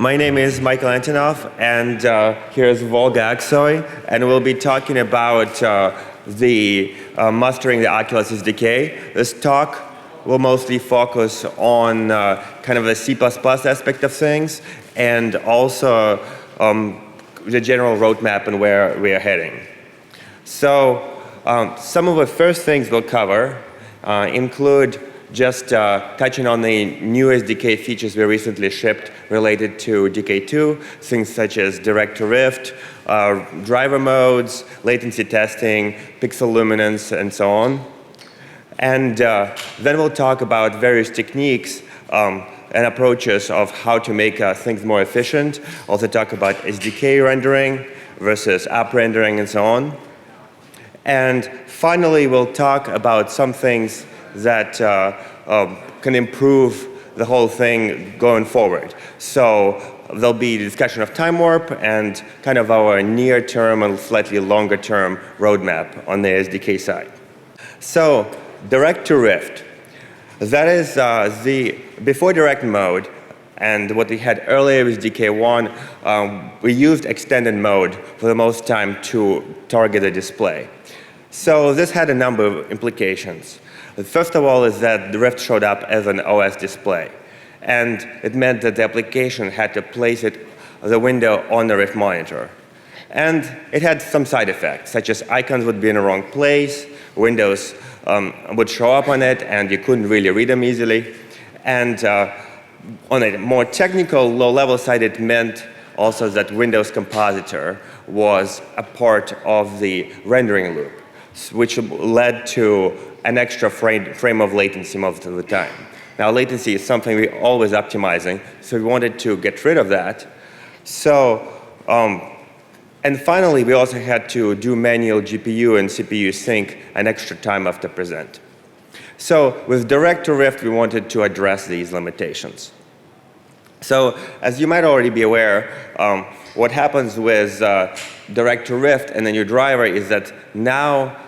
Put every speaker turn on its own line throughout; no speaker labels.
My name is Michael Antonov, and here's Volga Aksoy, and we'll be talking about mastering the Oculus SDK. This talk will mostly focus on kind of the C++ aspect of things, and also the general roadmap and where we are heading. So some of the first things we'll cover include just touching on the new SDK features we recently shipped related to DK2, things such as direct-to-rift, driver modes, latency testing, pixel luminance, and so on. And then we'll talk about various techniques and approaches of how to make things more efficient. Also talk about SDK rendering versus app rendering and so on. And finally, we'll talk about some things that can improve the whole thing going forward. So there'll be discussion of time warp and kind of our near-term and slightly longer-term roadmap on the SDK side. So direct-to-rift. That is before direct mode, and what we had earlier with DK1, we used extended mode for the most time to target a display. So this had a number of implications. First of all is that the Rift showed up as an OS display. And it meant that the application had to place the window on the Rift monitor. And it had some side effects, such as icons would be in the wrong place, windows would show up on it, and you couldn't really read them easily. And on a more technical, low-level side, it meant also that Windows Compositor was a part of the rendering loop, which led to an extra frame of latency most of the time. Now, latency is something we're always optimizing, so we wanted to get rid of that. So, and finally, we also had to do manual GPU and CPU sync an extra time after present. So with direct-to-rift, we wanted to address these limitations. So as you might already be aware, what happens with direct-to-rift and the new driver is that now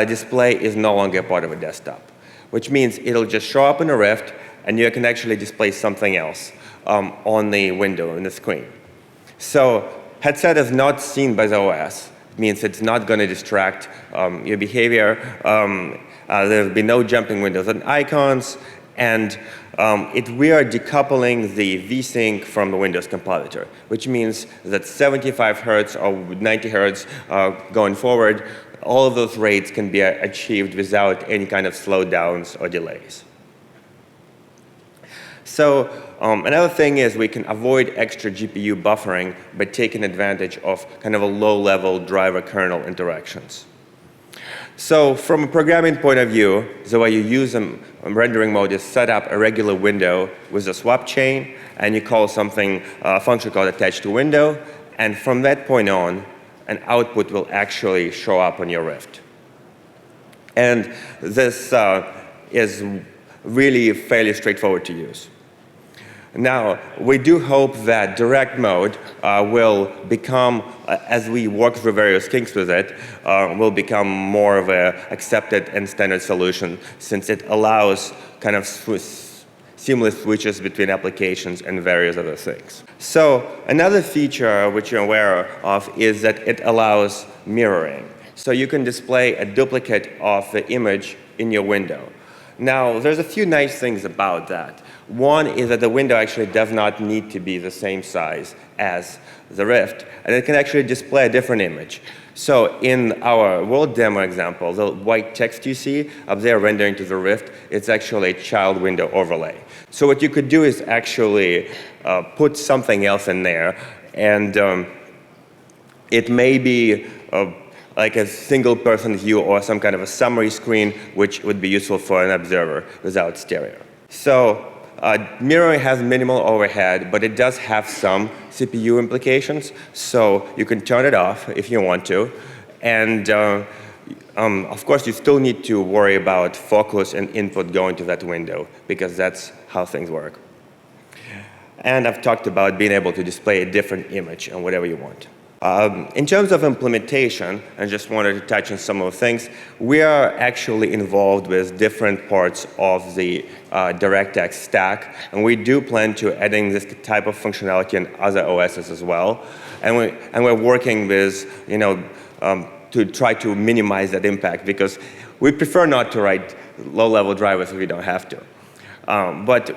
display is no longer part of a desktop, which means it'll just show up in a Rift, and you can actually display something else on the window, in the screen. So headset is not seen by the OS. It means it's not going to distract your behavior. There'll be no jumping windows and icons, and we are decoupling the vsync from the Windows Compositor, which means that 75 Hertz or 90 Hertz going forward, all of those rates can be achieved without any kind of slowdowns or delays. So another thing is we can avoid extra GPU buffering by taking advantage of kind of a low-level driver kernel interactions. So from a programming point of view, the way you use a rendering mode is set up a regular window with a swap chain, and you call something, a function called attach to window, and from that point on, an output will actually show up on your Rift. And this is really fairly straightforward to use. Now, we do hope that direct mode will become, as we work through various kinks with it, will become more of an accepted and standard solution, since it allows kind of seamless switches between applications and various other things. So another feature which you're aware of is that it allows mirroring. So you can display a duplicate of the image in your window. Now, there's a few nice things about that. One is that the window actually does not need to be the same size as the Rift, and it can actually display a different image. So in our world demo example, the white text you see up there rendering to the Rift, it's actually a child window overlay. So what you could do is actually put something else in there, and it may be like a single-person view or some kind of a summary screen, which would be useful for an observer without stereo. So mirroring has minimal overhead, but it does have some CPU implications. So you can turn it off if you want to. And of course, you still need to worry about focus and input going to that window, because that's how things work. And I've talked about being able to display a different image and whatever you want. In terms of implementation, I just wanted to touch on some of the things. We are actually involved with different parts of the DirectX stack, and we do plan to adding this type of functionality in other OSs as well. And we're working with, to try to minimize that impact, because we prefer not to write low-level drivers if we don't have to. But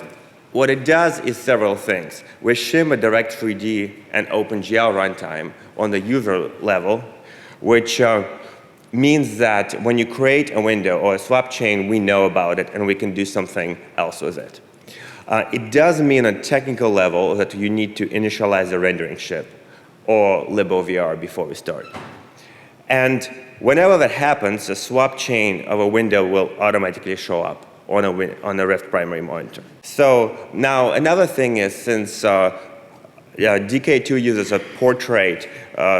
what it does is several things. We shim a Direct3D and OpenGL runtime on the user level, which means that when you create a window or a swap chain, we know about it and we can do something else with it. It does mean on a technical level that you need to initialize the rendering ship or libovr before we start. And whenever that happens, the swap chain of a window will automatically show up on a Rift primary monitor. So now another thing is, since DK2 uses a portrait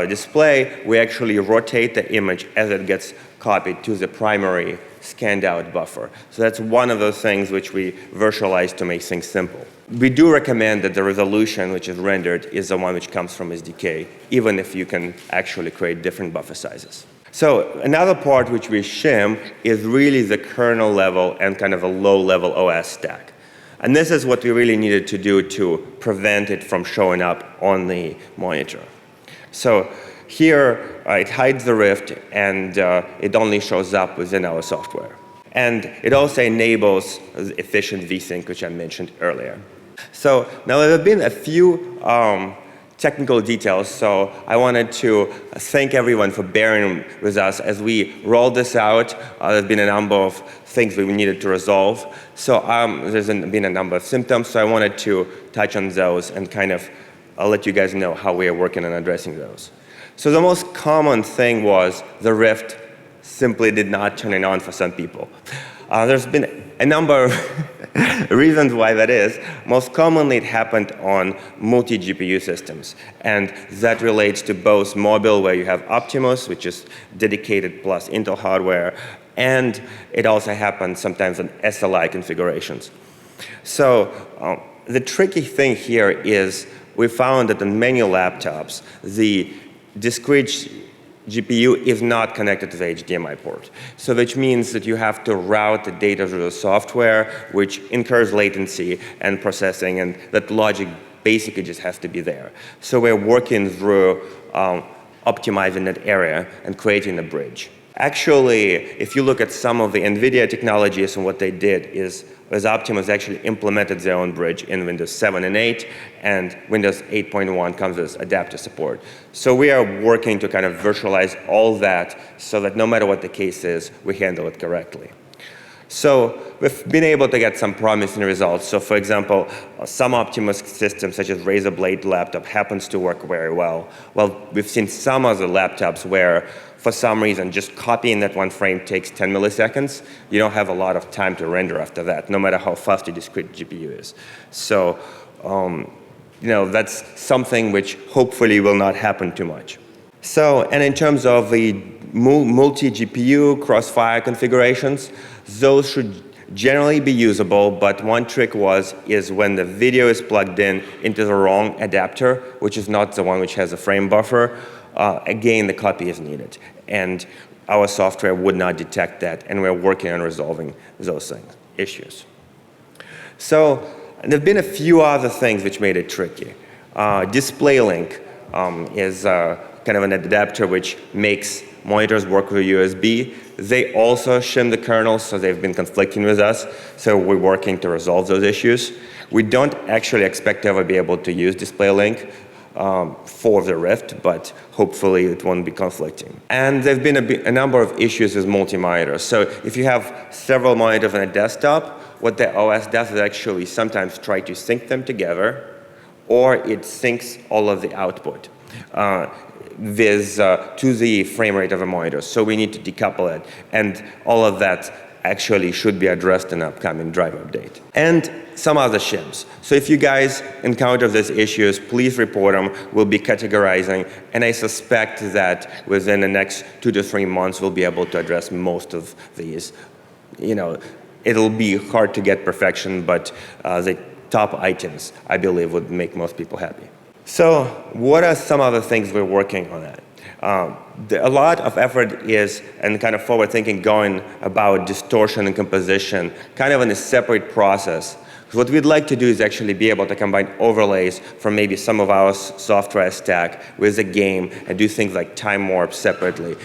display, we actually rotate the image as it gets copied to the primary scanned out buffer. So that's one of those things which we virtualize to make things simple. We do recommend that the resolution which is rendered is the one which comes from SDK, even if you can actually create different buffer sizes. So another part which we shim is really the kernel level and kind of a low-level OS stack. And this is what we really needed to do to prevent it from showing up on the monitor. So here, it hides the Rift, and it only shows up within our software. And it also enables efficient vsync, which I mentioned earlier. So now there have been a few technical details, so I wanted to thank everyone for bearing with us as we rolled this out. There's been a number of things we needed to resolve. So there's been a number of symptoms, so I wanted to touch on those and kind of let you guys know how we are working on addressing those. So the most common thing was the Rift simply did not turn it on for some people. There's been a number of reasons why that is. Most commonly, it happened on multi-GPU systems. And that relates to both mobile, where you have Optimus, which is dedicated plus Intel hardware, and it also happens sometimes on SLI configurations. So the tricky thing here is we found that on many laptops, the discrete GPU is not connected to the HDMI port. So which means that you have to route the data through the software, which incurs latency and processing, and that logic basically just has to be there. So we're working through optimizing that area and creating a bridge. Actually, if you look at some of the NVIDIA technologies, and what they did is Optimus actually implemented their own bridge in Windows 7 and 8, and Windows 8.1 comes with adaptive support. So we are working to kind of virtualize all that so that no matter what the case is, we handle it correctly. So we've been able to get some promising results. So for example, some Optimus systems, such as Razer Blade laptop, happens to work very well. Well, we've seen some other laptops where, for some reason, just copying that one frame takes 10 milliseconds. You don't have a lot of time to render after that, no matter how fast your discrete GPU is. So, that's something which hopefully will not happen too much. So, and in terms of the multi-GPU crossfire configurations, those should generally be usable, but one trick is when the video is plugged into the wrong adapter, which is not the one which has a frame buffer, again, the copy is needed. And our software would not detect that, and we're working on resolving those issues. So there have been a few other things which made it tricky. Display link is kind of an adapter which makes monitors work with USB. They also shim the kernel, so they've been conflicting with us. So we're working to resolve those issues. We don't actually expect to ever be able to use display link for the Rift, but hopefully it won't be conflicting. And there have been a number of issues with multi-monitors. So if you have several monitors on a desktop, what the OS does is actually sometimes try to sync them together, or it syncs all of the output to the frame rate of a monitor. So we need to decouple it. And all of that actually should be addressed in an upcoming driver update. And some other shims. So if you guys encounter these issues, please report them. We'll be categorizing. And I suspect that within the next 2 to 3 months, we'll be able to address most of these. It'll be hard to get perfection, but the top items, I believe, would make most people happy. So what are some of the things we're working on that? A lot of effort is, and kind of forward thinking, going about distortion and composition kind of in a separate process. What we'd like to do is actually be able to combine overlays from maybe some of our software stack with a game and do things like time warp separately,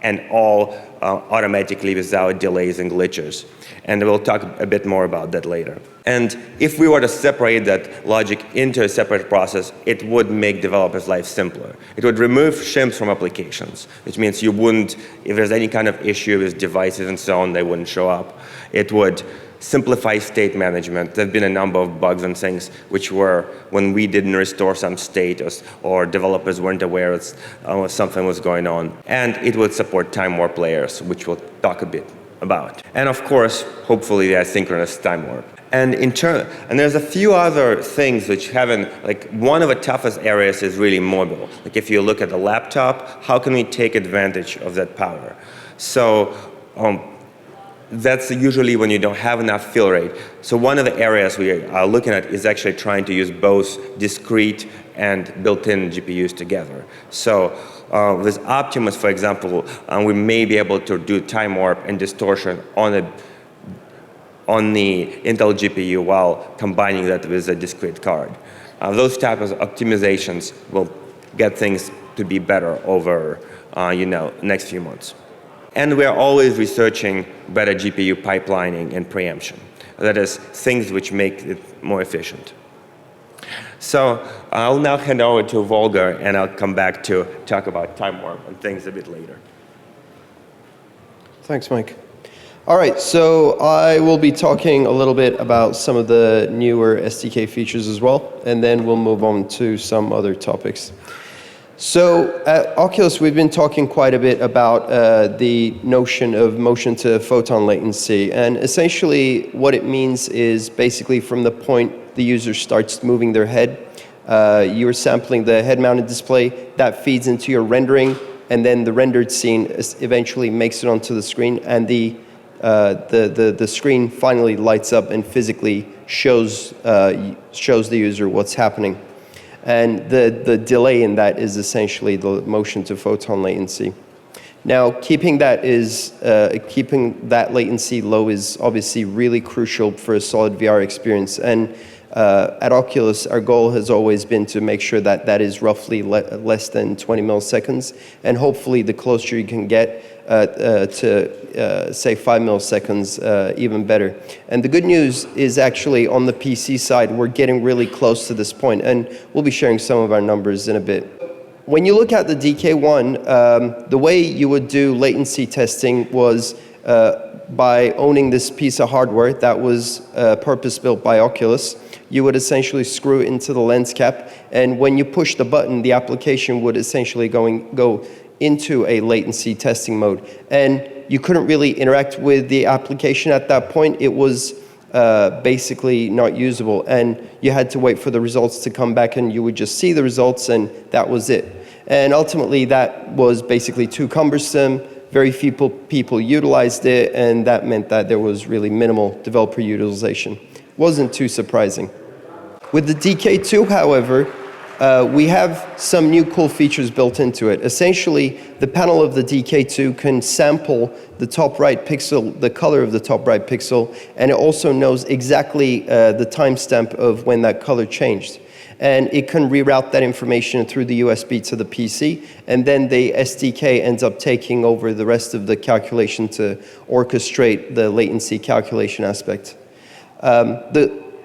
and all automatically without delays and glitches. And we'll talk a bit more about that later. And if we were to separate that logic into a separate process, it would make developers' life simpler. It would remove shims from applications, which means you wouldn't, if there's any kind of issue with devices and so on, they wouldn't show up. It would simplify state management. There have been a number of bugs and things which were when we didn't restore some state, or developers weren't aware something was going on. And it would support time warp layers, which we'll talk a bit about. And of course, hopefully, the asynchronous time warp. And there's a few other things which haven't, like one of the toughest areas is really mobile. Like if you look at the laptop, how can we take advantage of that power? So that's usually when you don't have enough fill rate. So one of the areas we are looking at is actually trying to use both discrete and built-in GPUs together. So with Optimus, for example, we may be able to do time warp and distortion on the Intel GPU while combining that with a discrete card. Those types of optimizations will get things to be better over next few months. And we're always researching better GPU pipelining and preemption. That is, things which make it more efficient. So I'll now hand over to Volga, and I'll come back to talk about time warp and things a bit later.
Thanks, Mike. All right, so I will be talking a little bit about some of the newer SDK features as well, and then we'll move on to some other topics. So at Oculus, we've been talking quite a bit about the notion of motion-to-photon latency. And essentially, what it means is basically from the point the user starts moving their head, you're sampling the head-mounted display, that feeds into your rendering, and then the rendered scene eventually makes it onto the screen, and the screen finally lights up and physically shows the user what's happening. And the delay in that is essentially the motion-to-photon latency. Now, keeping that latency low is obviously really crucial for a solid VR experience. And at Oculus, our goal has always been to make sure that that is roughly less than 20 milliseconds. And hopefully, the closer you can get to, say, 5 milliseconds, even better. And the good news is actually on the PC side, we're getting really close to this point, and we'll be sharing some of our numbers in a bit. When you look at the DK1, the way you would do latency testing was by owning this piece of hardware that was purpose-built by Oculus. You would essentially screw it into the lens cap, and when you push the button, the application would essentially go into a latency testing mode. And you couldn't really interact with the application at that point. It was basically not usable, and you had to wait for the results to come back, and you would just see the results, and that was it. And ultimately, that was basically too cumbersome. Very few people utilized it, and that meant that there was really minimal developer utilization. Wasn't too surprising. With the DK2, however, we have some new cool features built into it. Essentially, the panel of the DK2 can sample the top right pixel, the color of the top right pixel, and it also knows exactly the timestamp of when that color changed. And it can reroute that information through the USB to the PC, and then the SDK ends up taking over the rest of the calculation to orchestrate the latency calculation aspect.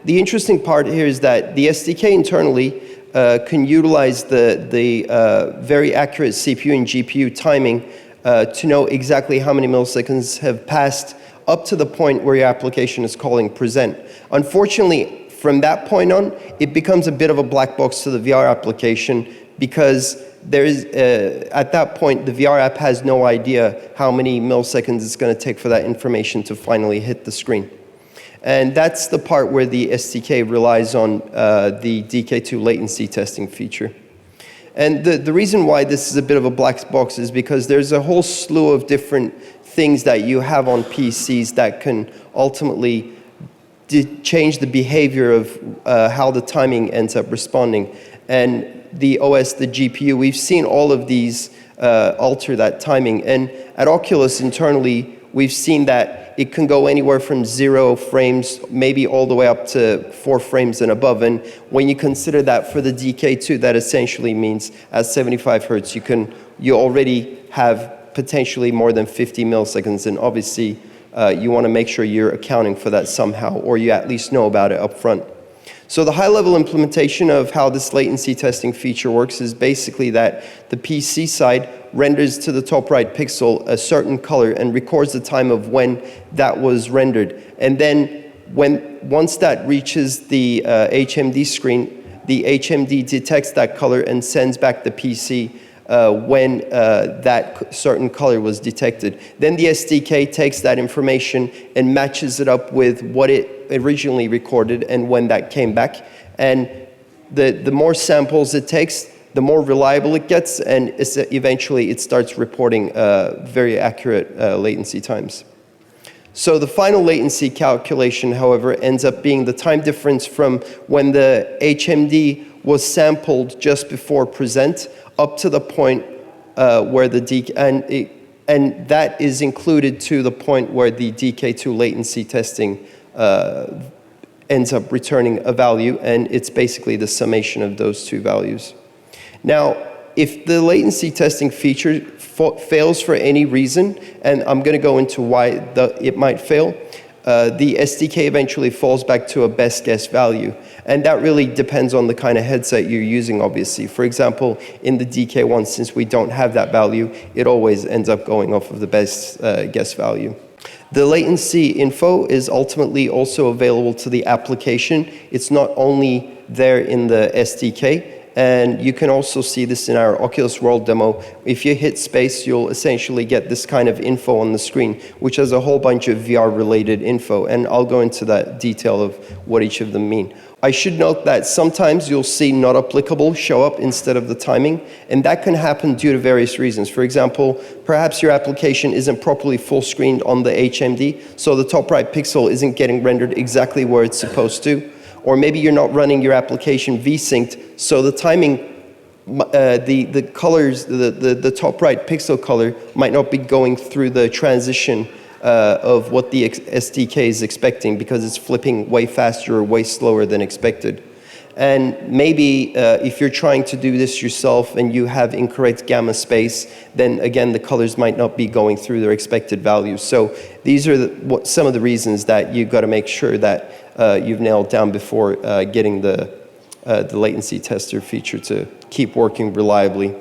The interesting part here is that the SDK internally can utilize the very accurate CPU and GPU timing to know exactly how many milliseconds have passed up to the point where your application is calling present. Unfortunately, from that point on, it becomes a bit of a black box to the VR application because there is, at that point, the VR app has no idea how many milliseconds it's going to take for that information to finally hit the screen. And that's the part where the SDK relies on the DK2 latency testing feature. And the reason why this is a bit of a black box is because there's a whole slew of different things that you have on PCs that can ultimately change the behavior of how the timing ends up responding. and the OS, the GPU. We've seen all of these alter that timing. And at Oculus internally, we've seen that it can go anywhere from 0 frames, maybe all the way up to 4 frames and above. And when you consider that for the DK2, that essentially means at 75 hertz, you already have potentially more than 50 milliseconds. And obviously, you want to make sure you're accounting for that somehow, or you at least know about it up front. So the high-level implementation of how this latency testing feature works is basically that the PC side renders to the top right pixel a certain color and records the time of when that was rendered. And then once that reaches the HMD screen, the HMD detects that color and sends back the PC when that certain color was detected. Then the SDK takes that information and matches it up with what it originally recorded and when that came back. And the more samples it takes, the more reliable it gets, and eventually it starts reporting very accurate latency times. So the final latency calculation, however, ends up being the time difference from when the HMD was sampled just before present up to the point where the and that is included to the point where the DK2 latency testing ends up returning a value, and it's basically the summation of those two values. Now, if the latency testing feature fails for any reason, and I'm going to go into why it might fail, the SDK eventually falls back to a best guess value. And that really depends on the kind of headset you're using, obviously. For example, in the DK1, since we don't have that value, it always ends up going off of the best guess value. The latency info is ultimately also available to the application. It's not only there in the SDK, and you can also see this in our Oculus World demo. If you hit space, you'll essentially get this kind of info on the screen, which has a whole bunch of VR-related info, and I'll go into that detail of what each of them mean. I should note that sometimes you'll see not applicable show up instead of the timing, and that can happen due to various reasons. For example, perhaps your application isn't properly full screened on the HMD, so the top right pixel isn't getting rendered exactly where it's supposed to. Or maybe you're not running your application V-synced, so the timing, the colors, the top right pixel color might not be going through the transition of what the SDK is expecting, because it's flipping way faster or way slower than expected. And maybe if you're trying to do this yourself and you have incorrect gamma space, then again, the colors might not be going through their expected values. So these are some of the reasons that you've got to make sure that you've nailed down before getting the latency tester feature to keep working reliably.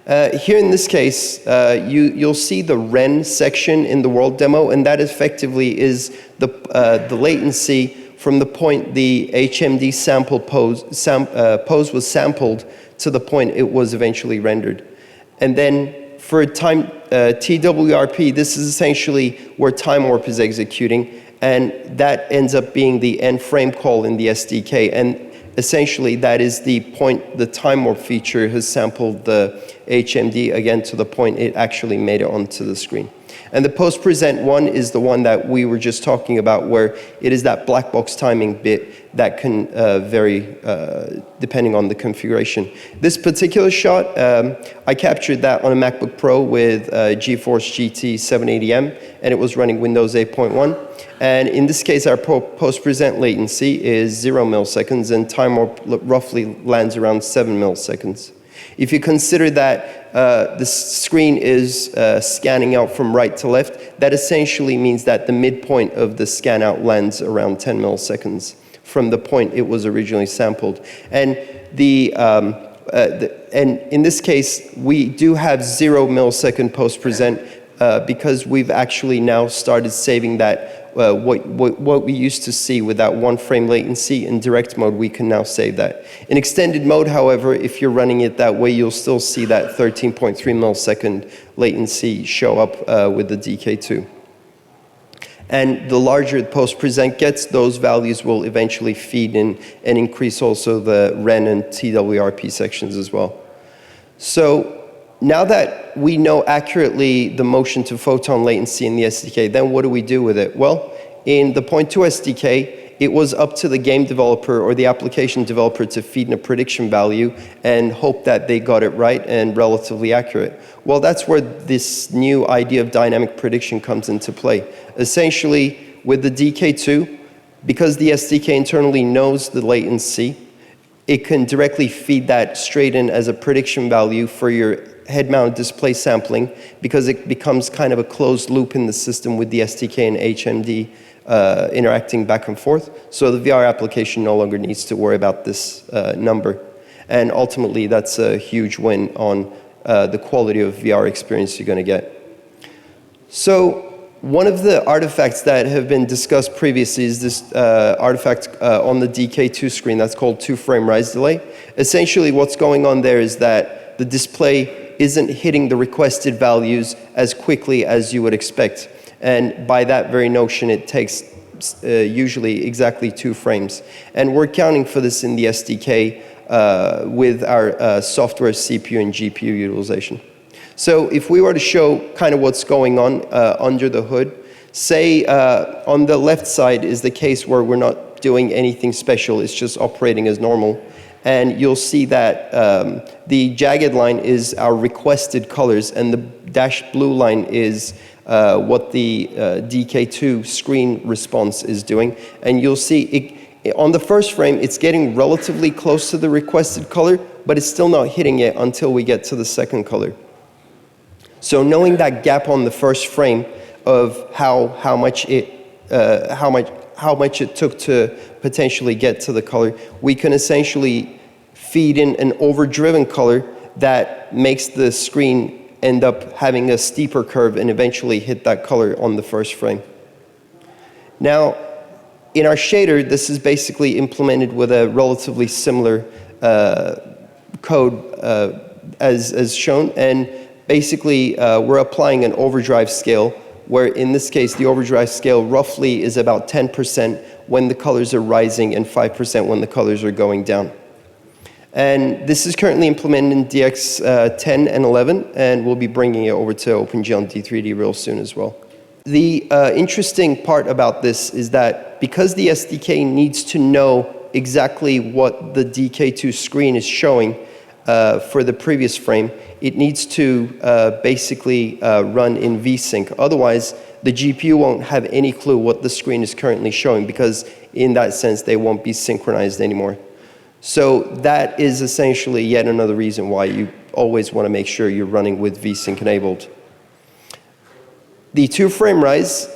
Here in this case, you'll see the REN section in the world demo, and that effectively is the latency from the point the HMD sample pose was sampled to the point it was eventually rendered. And then for time TWRP, this is essentially where time warp is executing, and that ends up being the end frame call in the SDK. And essentially, that is the point the time warp feature has sampled the HMD again to the point it actually made it onto the screen. And the post-present one is the one that we were just talking about, where it is that black box timing bit that can vary depending on the configuration. This particular shot, I captured that on a MacBook Pro with GeForce GT 780M, and it was running Windows 8.1. And in this case, our post-present latency is 0 milliseconds, and time warp roughly lands around 7 milliseconds. If you consider that the screen is scanning out from right to left, that essentially means that the midpoint of the scan out lands around 10 milliseconds from the point it was originally sampled. And and in this case, we do have 0 millisecond post-present because we've actually now started saving that. What we used to see with that 1 frame latency in direct mode, we can now save that. In extended mode, however, if you're running it that way, you'll still see that 13.3 millisecond latency show up with the DK2. And the larger the post-present gets, those values will eventually feed in and increase also the REN and TWRP sections as well. So now that we know accurately the motion-to-photon latency in the SDK, then what do we do with it? Well, in the Point2 SDK, it was up to the game developer or the application developer to feed in a prediction value and hope that they got it right and relatively accurate. Well, that's where this new idea of dynamic prediction comes into play. Essentially, with the DK2, because the SDK internally knows the latency, it can directly feed that straight in as a prediction value for your head-mounted display sampling, because it becomes kind of a closed loop in the system with the SDK and HMD interacting back and forth. So the VR application no longer needs to worry about this number. And ultimately, that's a huge win on the quality of VR experience you're going to get. So one of the artifacts that have been discussed previously is this artifact on the DK2 screen that's called 2-frame rise delay. Essentially, what's going on there is that the display isn't hitting the requested values as quickly as you would expect. And by that very notion, it takes usually exactly 2 frames. And we're accounting for this in the SDK with our software CPU and GPU utilization. So if we were to show kind of what's going on under the hood, say on the left side is the case where we're not doing anything special, it's just operating as normal. And you'll see that the jagged line is our requested colors, and the dashed blue line is what the DK2 screen response is doing. And you'll see on the first frame, it's getting relatively close to the requested color, but it's still not hitting it until we get to the second color. So knowing that gap on the first frame of how much it took to potentially get to the color, we can essentially feed in an overdriven color that makes the screen end up having a steeper curve and eventually hit that color on the first frame. Now, in our shader, this is basically implemented with a relatively similar code as shown, and basically we're applying an overdrive scale, where in this case the overdrive scale roughly is about 10% when the colors are rising and 5% when the colors are going down. And this is currently implemented in DX 10 and 11, and we'll be bringing it over to OpenGL and D3D real soon as well. The interesting part about this is that because the SDK needs to know exactly what the DK2 screen is showing for the previous frame, it needs to basically run in VSync. Otherwise, the GPU won't have any clue what the screen is currently showing, because in that sense, they won't be synchronized anymore. So that is essentially yet another reason why you always want to make sure you're running with VSync enabled. The 2-frame rise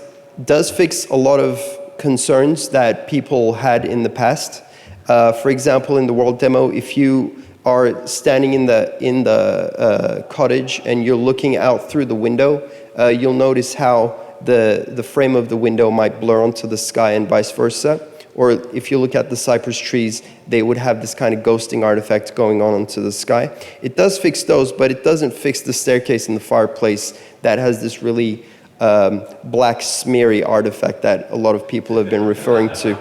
does fix a lot of concerns that people had in the past. For example, in the world demo, if you are standing in the cottage and you're looking out through the window, you'll notice how the frame of the window might blur onto the sky and vice versa. Or if you look at the cypress trees, they would have this kind of ghosting artifact going on onto the sky. It does fix those, but it doesn't fix the staircase and the fireplace that has this really black smeary artifact that a lot of people have been referring to.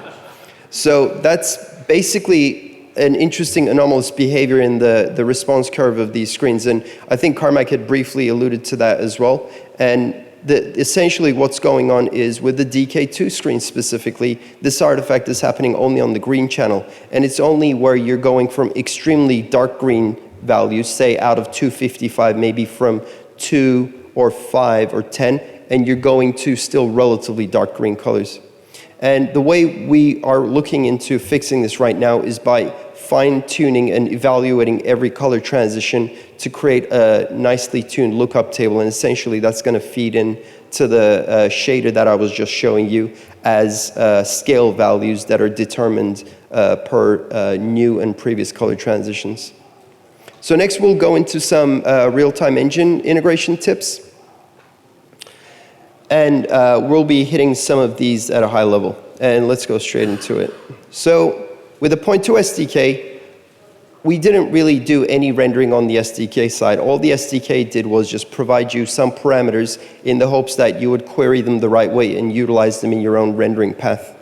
So that's basically an interesting anomalous behavior in the response curve of these screens. And I think Carmack had briefly alluded to that as well. And essentially what's going on is with the DK2 screen specifically, this artifact is happening only on the green channel. And it's only where you're going from extremely dark green values, say out of 255, maybe from 2 or 5 or 10, and you're going to still relatively dark green colors. And the way we are looking into fixing this right now is by fine-tuning and evaluating every color transition to create a nicely tuned lookup table. And essentially, that's going to feed in to the shader that I was just showing you as scale values that are determined per new and previous color transitions. So next, we'll go into some real-time engine integration tips. And we'll be hitting some of these at a high level. And let's go straight into it. So with the Point2 SDK, we didn't really do any rendering on the SDK side. All the SDK did was just provide you some parameters in the hopes that you would query them the right way and utilize them in your own rendering path.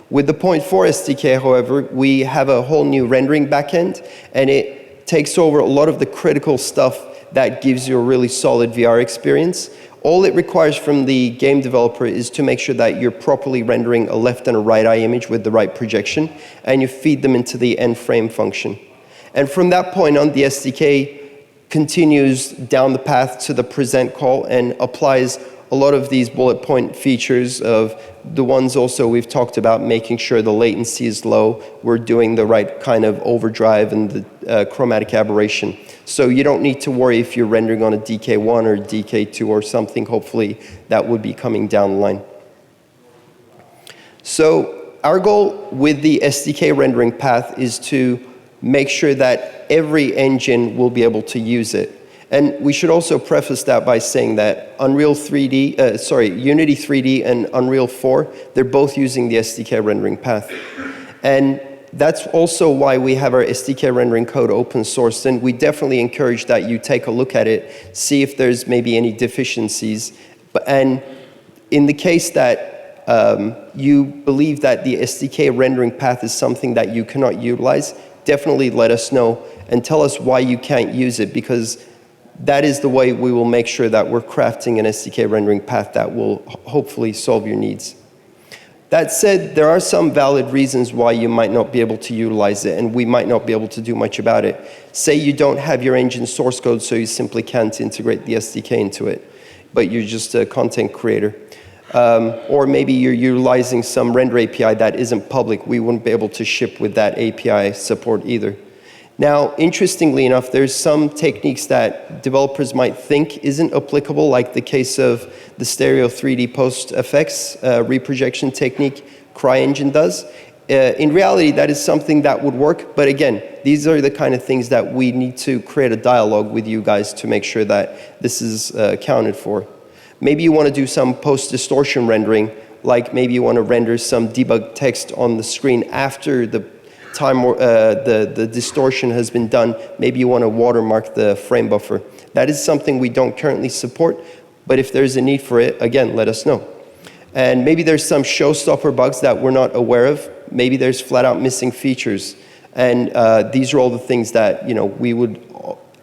With the Point4 SDK, however, we have a whole new rendering backend, and it takes over a lot of the critical stuff that gives you a really solid VR experience. All it requires from the game developer is to make sure that you're properly rendering a left and a right eye image with the right projection, and you feed them into the end frame function. And from that point on, the SDK continues down the path to the present call and applies a lot of these bullet point features of the ones also we've talked about, making sure the latency is low, we're doing the right kind of overdrive and the chromatic aberration. So you don't need to worry if you're rendering on a DK1 or DK2 or something. Hopefully that would be coming down the line. So our goal with the SDK rendering path is to make sure that every engine will be able to use it. And we should also preface that by saying that Unity 3D and Unreal 4, they're both using the SDK rendering path. And that's also why we have our SDK rendering code open sourced, and we definitely encourage that you take a look at it, see if there's maybe any deficiencies. And in the case that you believe that the SDK rendering path is something that you cannot utilize, definitely let us know and tell us why you can't use it, because that is the way we will make sure that we're crafting an SDK rendering path that will hopefully solve your needs. That said, there are some valid reasons why you might not be able to utilize it, and we might not be able to do much about it. Say you don't have your engine source code, so you simply can't integrate the SDK into it, but you're just a content creator. Or maybe you're utilizing some render API that isn't public. We wouldn't be able to ship with that API support either. Now, interestingly enough, there's some techniques that developers might think isn't applicable, like the case of the stereo 3D post effects reprojection technique CryEngine does. In reality, that is something that would work, but again, these are the kind of things that we need to create a dialogue with you guys to make sure that this is accounted for. Maybe you want to do some post-distortion rendering, like maybe you want to render some debug text on the screen after the time the distortion has been done. Maybe you want to watermark the frame buffer. That is something we don't currently support, but if there's a need for it, again, let us know. And maybe there's some showstopper bugs that we're not aware of. Maybe there's flat out missing features. And these are all the things that, we would,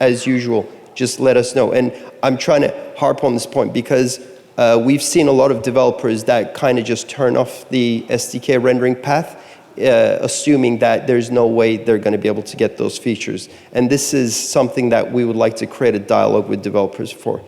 as usual, just let us know. And I'm trying to harp on this point because we've seen a lot of developers that kind of just turn off the SDK rendering path, assuming that there's no way they're going to be able to get those features. And this is something that we would like to create a dialogue with developers for.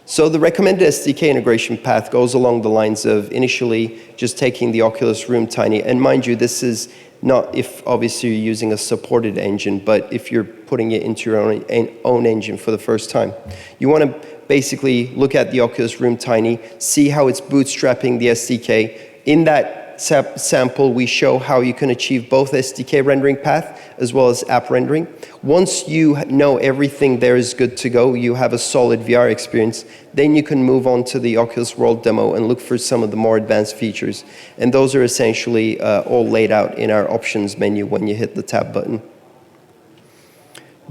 So the recommended SDK integration path goes along the lines of initially just taking the Oculus Room Tiny. And mind you, this is not if obviously you're using a supported engine, but if you're putting it into your own engine for the first time. You want to basically look at the Oculus Room Tiny, see how it's bootstrapping the SDK. In that sample, we show how you can achieve both SDK rendering path as well as app rendering. Once you know everything there is good to go, you have a solid VR experience, then you can move on to the Oculus World demo and look for some of the more advanced features. And those are essentially all laid out in our options menu when you hit the tab button.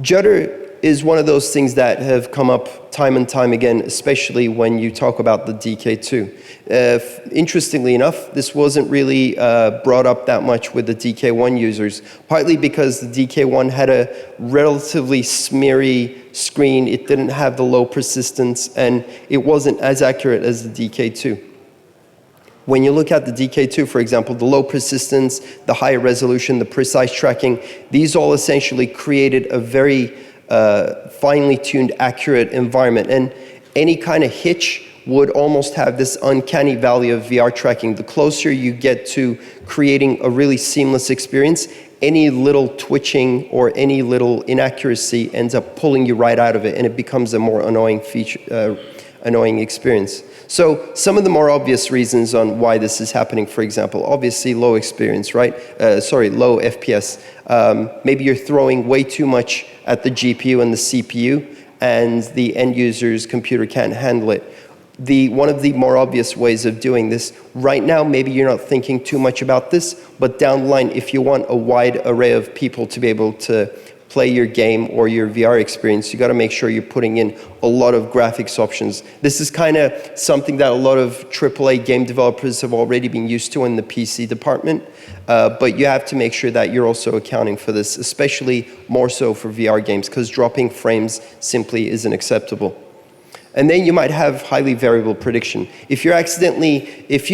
Judder is one of those things that have come up time and time again, especially when you talk about the DK2. Interestingly enough, this wasn't really brought up that much with the DK1 users, partly because the DK1 had a relatively smeary screen, it didn't have the low persistence, and it wasn't as accurate as the DK2. When you look at the DK2, for example, the low persistence, the higher resolution, the precise tracking, these all essentially created a very finely tuned, accurate environment. And any kind of hitch would almost have this uncanny valley of VR tracking. The closer you get to creating a really seamless experience, any little twitching or any little inaccuracy ends up pulling you right out of it, and it becomes a more annoying feature, annoying experience. So some of the more obvious reasons on why this is happening, for example, obviously low experience, right? Low FPS. Maybe you're throwing way too much at the GPU and the CPU, and the end user's computer can't handle it. One of the more obvious ways of doing this, right now, maybe you're not thinking too much about this, but down the line, if you want a wide array of people to be able to play your game or your VR experience, you got to make sure you're putting in a lot of graphics options. This is kind of something that a lot of AAA game developers have already been used to in the PC department, but you have to make sure that you're also accounting for this, especially more so for VR games, because dropping frames simply isn't acceptable. And then you might have highly variable prediction. If you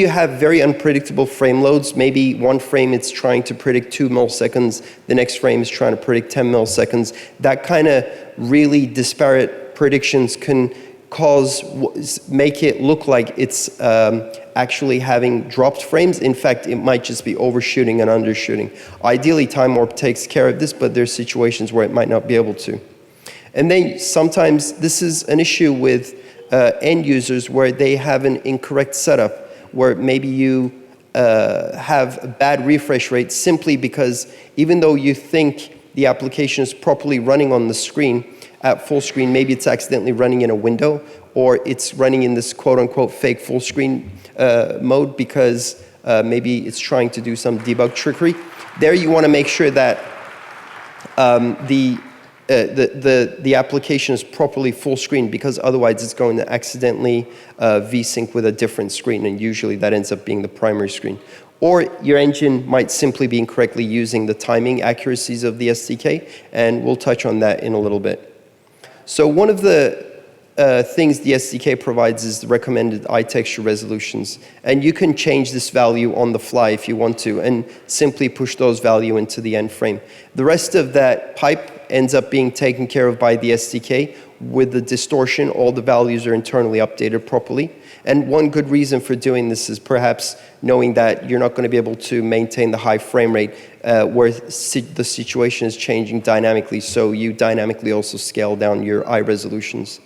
have very unpredictable frame loads, maybe one frame it's trying to predict 2 milliseconds, the next frame is trying to predict 10 milliseconds, that kind of really disparate predictions can make it look like it's actually having dropped frames. In fact, it might just be overshooting and undershooting. Ideally, time warp takes care of this, but there's situations where it might not be able to. And then sometimes this is an issue with end users where they have an incorrect setup, where maybe you have a bad refresh rate simply because even though you think the application is properly running on the screen, at full screen, maybe it's accidentally running in a window, or it's running in this quote-unquote fake full screen mode because maybe it's trying to do some debug trickery. There you want to make sure that the application is properly full screen, because otherwise it's going to accidentally V-sync with a different screen, and usually that ends up being the primary screen. Or your engine might simply be incorrectly using the timing accuracies of the SDK, and we'll touch on that in a little bit. So one of the things the SDK provides is the recommended eye texture resolutions. And you can change this value on the fly if you want to, and simply push those values into the end frame. The rest of that pipe ends up being taken care of by the SDK. With the distortion, all the values are internally updated properly. And one good reason for doing this is perhaps knowing that you're not going to be able to maintain the high frame rate where the situation is changing dynamically, so you dynamically also scale down your eye resolutions.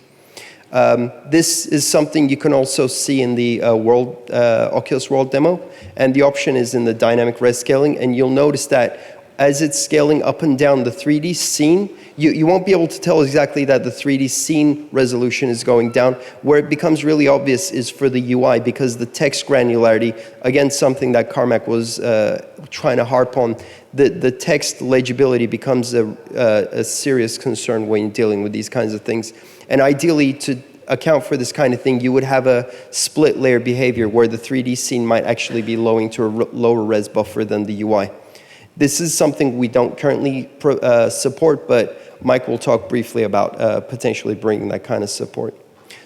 This is something you can also see in the Oculus World demo, and the option is in the dynamic res scaling, and you'll notice that as it's scaling up and down the 3D scene, you won't be able to tell exactly that the 3D scene resolution is going down. Where it becomes really obvious is for the UI, because the text granularity, again, something that Carmack was trying to harp on, the text legibility becomes a serious concern when dealing with these kinds of things. And ideally, to account for this kind of thing, you would have a split layer behavior where the 3D scene might actually be lower to a lower res buffer than the UI. This is something we don't currently support, but Mike will talk briefly about potentially bringing that kind of support.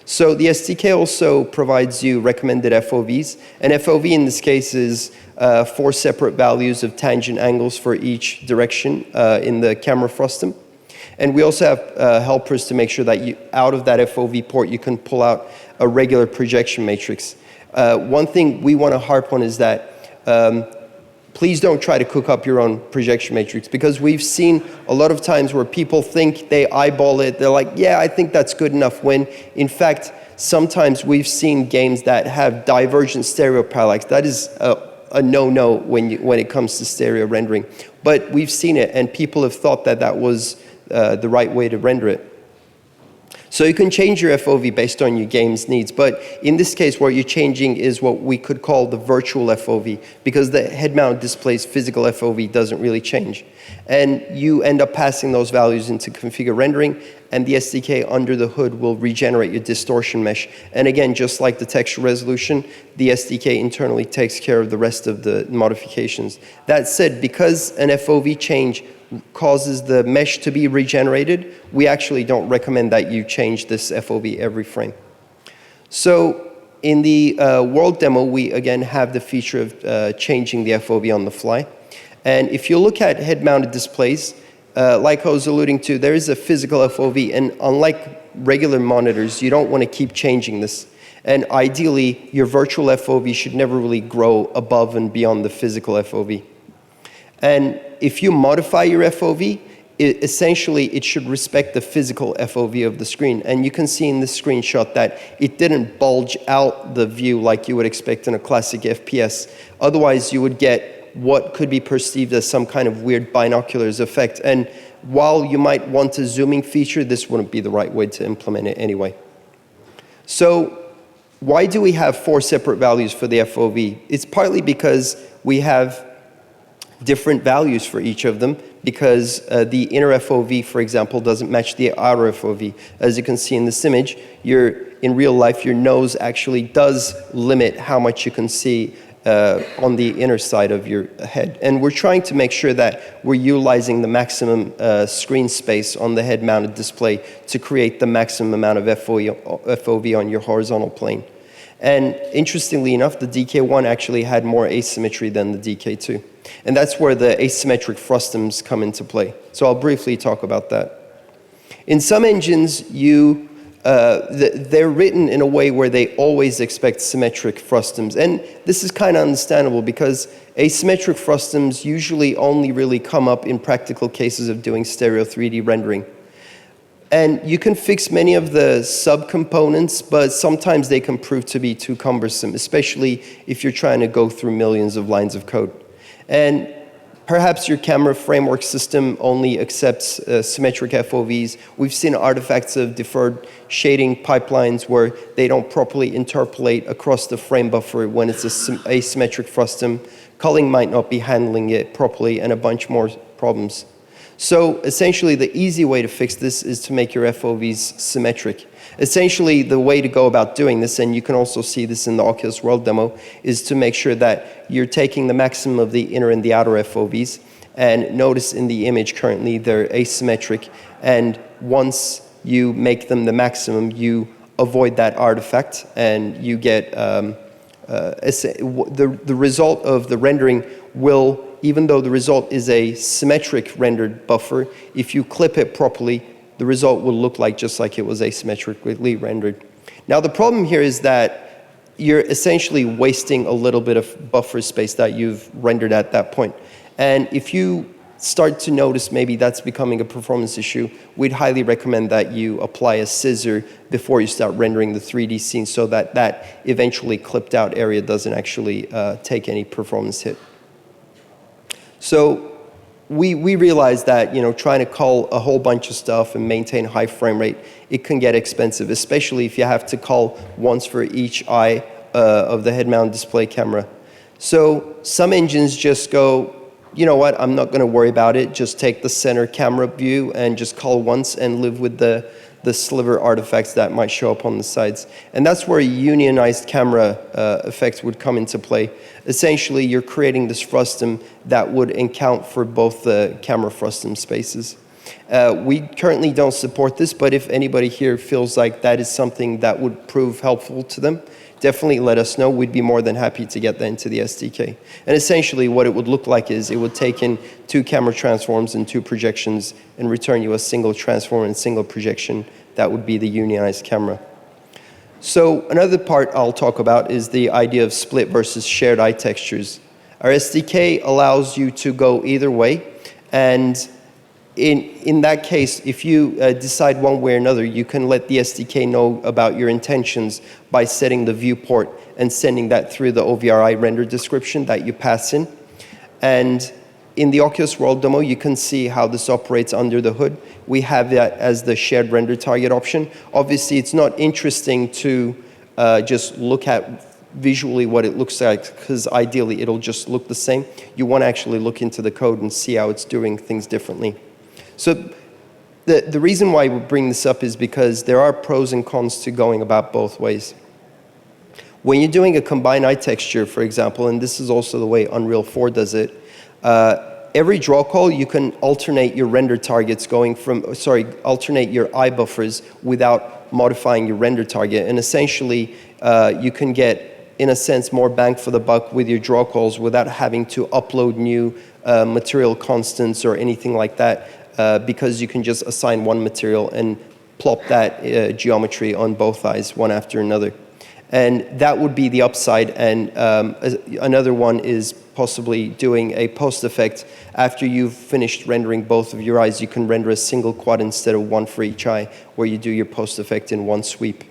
So the SDK also provides you recommended FOVs. And FOV in this case is 4 separate values of tangent angles for each direction in the camera frustum. And we also have helpers to make sure that out of that FOV port, you can pull out a regular projection matrix. One thing we want to harp on is that please don't try to cook up your own projection matrix, because we've seen a lot of times where people think they eyeball it. They're like, yeah, I think that's good enough, when in fact, sometimes we've seen games that have divergent stereo parallax. That is a no-no when it comes to stereo rendering. But we've seen it, and people have thought that that was the right way to render it. So you can change your FOV based on your game's needs, but in this case, what you're changing is what we could call the virtual FOV, because the head-mount display's physical FOV doesn't really change. And you end up passing those values into configure rendering, and the SDK under the hood will regenerate your distortion mesh. And again, just like the texture resolution, the SDK internally takes care of the rest of the modifications. That said, because an FOV change causes the mesh to be regenerated, we actually don't recommend that you change this FOV every frame. So in the world demo, we again have the feature of changing the FOV on the fly. And if you look at head-mounted displays, like I was alluding to, there is a physical FOV, and unlike regular monitors, you don't want to keep changing this. And ideally, your virtual FOV should never really grow above and beyond the physical FOV. And if you modify your FOV, essentially it should respect the physical FOV of the screen. And you can see in this screenshot that it didn't bulge out the view like you would expect in a classic FPS. Otherwise, you would get what could be perceived as some kind of weird binoculars effect. And while you might want a zooming feature, this wouldn't be the right way to implement it anyway. So why do we have 4 separate values for the FOV? It's partly because we have different values for each of them, because the inner FOV, for example, doesn't match the outer FOV. As you can see in this image, in real life, your nose actually does limit how much you can see on the inner side of your head. And we're trying to make sure that we're utilizing the maximum screen space on the head-mounted display to create the maximum amount of FOV on your horizontal plane. And interestingly enough, the DK1 actually had more asymmetry than the DK2. And that's where the asymmetric frustums come into play. So I'll briefly talk about that. In some engines, they're written in a way where they always expect symmetric frustums. And this is kind of understandable because asymmetric frustums usually only really come up in practical cases of doing stereo 3D rendering. And you can fix many of the subcomponents, but sometimes they can prove to be too cumbersome, especially if you're trying to go through millions of lines of code. And perhaps your camera framework system only accepts symmetric FOVs. We've seen artifacts of deferred shading pipelines where they don't properly interpolate across the frame buffer when it's asymmetric frustum. Culling might not be handling it properly, and a bunch more problems. So essentially, the easy way to fix this is to make your FOVs symmetric. Essentially, the way to go about doing this, and you can also see this in the Oculus World demo, is to make sure that you're taking the maximum of the inner and the outer FOVs. And notice in the image currently, they're asymmetric. And once you make them the maximum, you avoid that artifact, and you get the result of the rendering will, even though the result is a symmetric rendered buffer, if you clip it properly, the result will look like just like it was asymmetrically rendered. Now the problem here is that you're essentially wasting a little bit of buffer space that you've rendered at that point. And if you start to notice maybe that's becoming a performance issue, we'd highly recommend that you apply a scissor before you start rendering the 3D scene so that that eventually clipped out area doesn't actually take any performance hit. So we realize that, you know, trying to cull a whole bunch of stuff and maintain high frame rate, it can get expensive, especially if you have to cull once for each eye of the head-mounted display camera. So some engines just go, you know what, I'm not going to worry about it. Just take the center camera view and just cull once and live with the sliver artifacts that might show up on the sides. And that's where a unionized camera effect would come into play. Essentially, you're creating this frustum that would account for both the camera frustum spaces. We currently don't support this, but if anybody here feels like that is something that would prove helpful to them, definitely let us know. We'd be more than happy to get that into the SDK. And essentially what it would look like is it would take in 2 camera transforms and 2 projections and return you a single transform and single projection. That would be the unionized camera. So another part I'll talk about is the idea of split versus shared eye textures. Our SDK allows you to go either way, and in that case, if you decide one way or another, you can let the SDK know about your intentions by setting the viewport and sending that through the OVRI render description that you pass in. And in the Oculus World demo, you can see how this operates under the hood. We have that as the shared render target option. Obviously, it's not interesting to just look at visually what it looks like, because ideally it'll just look the same. You want to actually look into the code and see how it's doing things differently. So the reason why we bring this up is because there are pros and cons to going about both ways. When you're doing a combined eye texture, for example, and this is also the way Unreal 4 does it, every draw call you can alternate your render targets alternate your eye buffers without modifying your render target. And essentially, you can get, in a sense, more bang for the buck with your draw calls without having to upload new material constants or anything like that. Because you can just assign one material and plop that geometry on both eyes, one after another. And that would be the upside. And another one is possibly doing a post effect. After you've finished rendering both of your eyes, you can render a single quad instead of one for each eye, where you do your post effect in one sweep.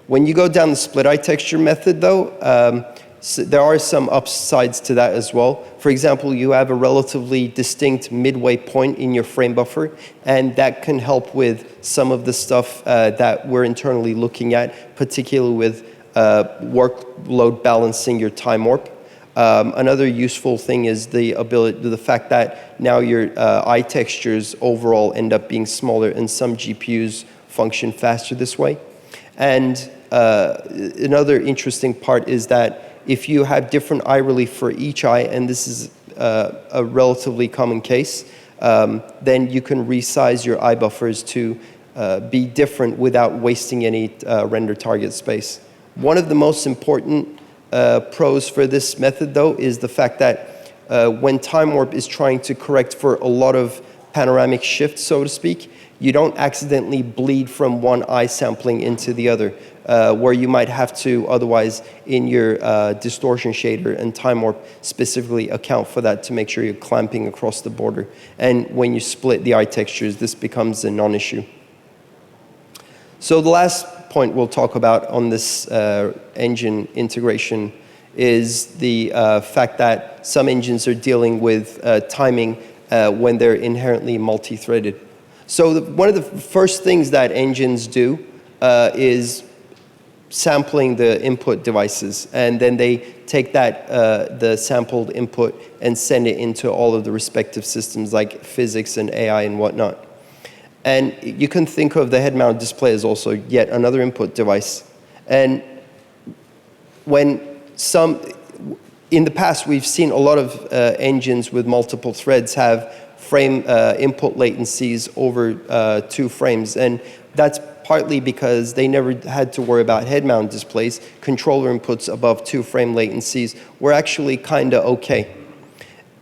When you go down the split eye texture method, though, so there are some upsides to that as well. For example, you have a relatively distinct midway point in your frame buffer, and that can help with some of the stuff that we're internally looking at, particularly with workload balancing your time warp. Another useful thing is the fact that now your eye textures overall end up being smaller, and some GPUs function faster this way. And another interesting part is that if you have different eye relief for each eye, and this is a relatively common case, then you can resize your eye buffers to be different without wasting any render target space. One of the most important pros for this method, though, is the fact that when time warp is trying to correct for a lot of panoramic shift, so to speak, you don't accidentally bleed from one eye sampling into the other, where you might have to otherwise in your distortion shader and time warp specifically account for that to make sure you're clamping across the border. And when you split the eye textures, this becomes a non-issue. So the last point we'll talk about on this engine integration is the fact that some engines are dealing with timing when they're inherently multi-threaded. So one of the first things that engines do is sampling the input devices, and then they take that the sampled input and send it into all of the respective systems like physics and AI and whatnot. And you can think of the head-mounted display as also yet another input device. And in the past, we've seen a lot of engines with multiple threads have frame input latencies over 2 frames. And that's partly because they never had to worry about head-mounted displays. Controller inputs above 2 frame latencies were actually kind of okay.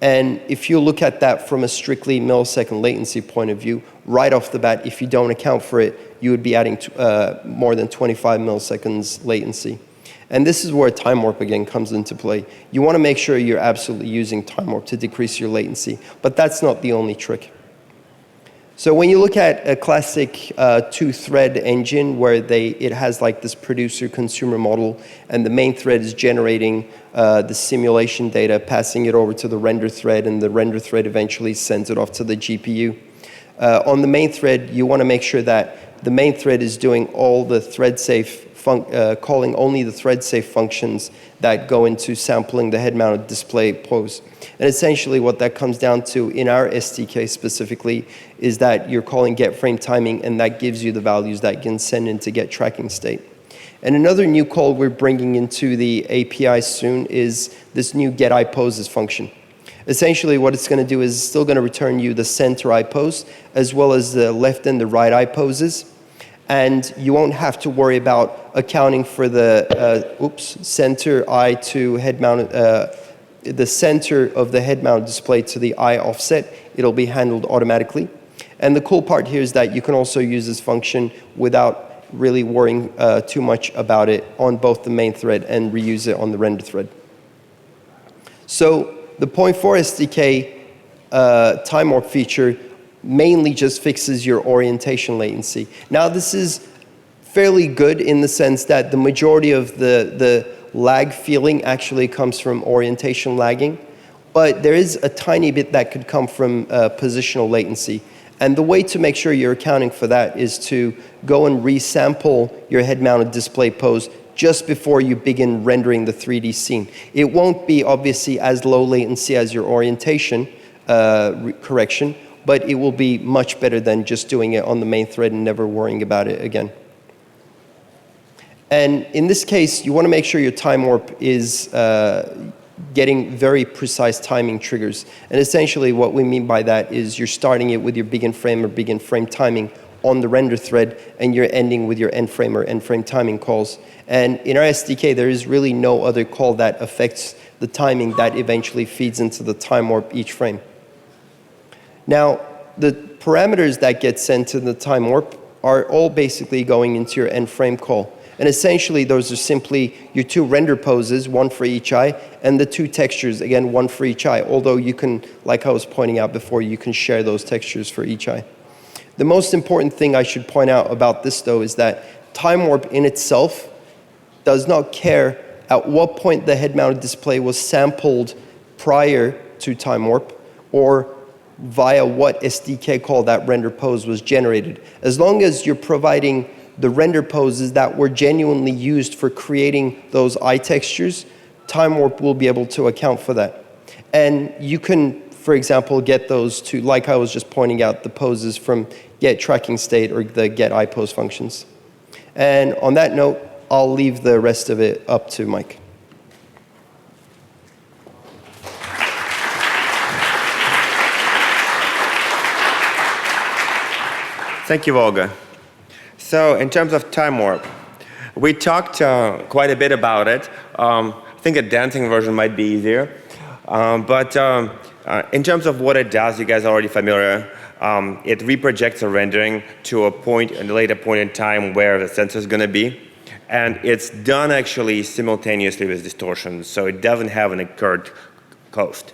And if you look at that from a strictly millisecond latency point of view, right off the bat, if you don't account for it, you would be adding more than 25 milliseconds latency. And this is where time warp again comes into play. You want to make sure you're absolutely using time warp to decrease your latency, but that's not the only trick. So when you look at a classic 2-thread engine where it has like this producer-consumer model, and the main thread is generating the simulation data, passing it over to the render thread, and the render thread eventually sends it off to the GPU. On the main thread, you want to make sure that the main thread is doing all the thread-safe calling only the thread-safe functions that go into sampling the head-mounted display pose. And essentially what that comes down to in our SDK specifically is that you're calling get frame timing, and that gives you the values that can send into get tracking state. And another new call we're bringing into the API soon is this new get eye poses function. Essentially what it's going to do is it's still going to return you the center eye pose as well as the left and the right eye poses. And you won't have to worry about accounting for the center eye to head mounted, the center of the head mounted display to the eye offset. It'll be handled automatically. And the cool part here is that you can also use this function without really worrying too much about it on both the main thread and reuse it on the render thread. So the 0.4 SDK time warp feature mainly just fixes your orientation latency. Now this is fairly good in the sense that the majority of the lag feeling actually comes from orientation lagging, but there is a tiny bit that could come from positional latency. And the way to make sure you're accounting for that is to go and resample your head-mounted display pose just before you begin rendering the 3D scene. It won't be obviously as low latency as your orientation correction, but it will be much better than just doing it on the main thread and never worrying about it again. And in this case, you want to make sure your time warp is getting very precise timing triggers. And essentially what we mean by that is you're starting it with your begin frame or begin frame timing on the render thread, and you're ending with your end frame or end frame timing calls. And in our SDK, there is really no other call that affects the timing that eventually feeds into the time warp each frame. Now, the parameters that get sent to the time warp are all basically going into your end frame call. And essentially, those are simply your 2 render poses, 1 for each eye, and the 2 textures, again, 1 for each eye. Although you can, like I was pointing out before, you can share those textures for each eye. The most important thing I should point out about this, though, is that time warp in itself does not care at what point the head-mounted display was sampled prior to time warp or via what SDK call that render pose was generated. As long as you're providing the render poses that were genuinely used for creating those eye textures, time warp will be able to account for that. And you can, for example, get those to, like I was just pointing out, the poses from get tracking state or the get eye pose functions. And on that note, I'll leave the rest of it up to Mike.
Thank you, Olga. So in terms of time warp, we talked quite a bit about it. I think a dancing version might be easier. But in terms of what it does, you guys are already familiar. It reprojects a rendering to a point, a later point in time where the sensor is going to be. And it's done actually simultaneously with distortion, so it doesn't have an occurred coast.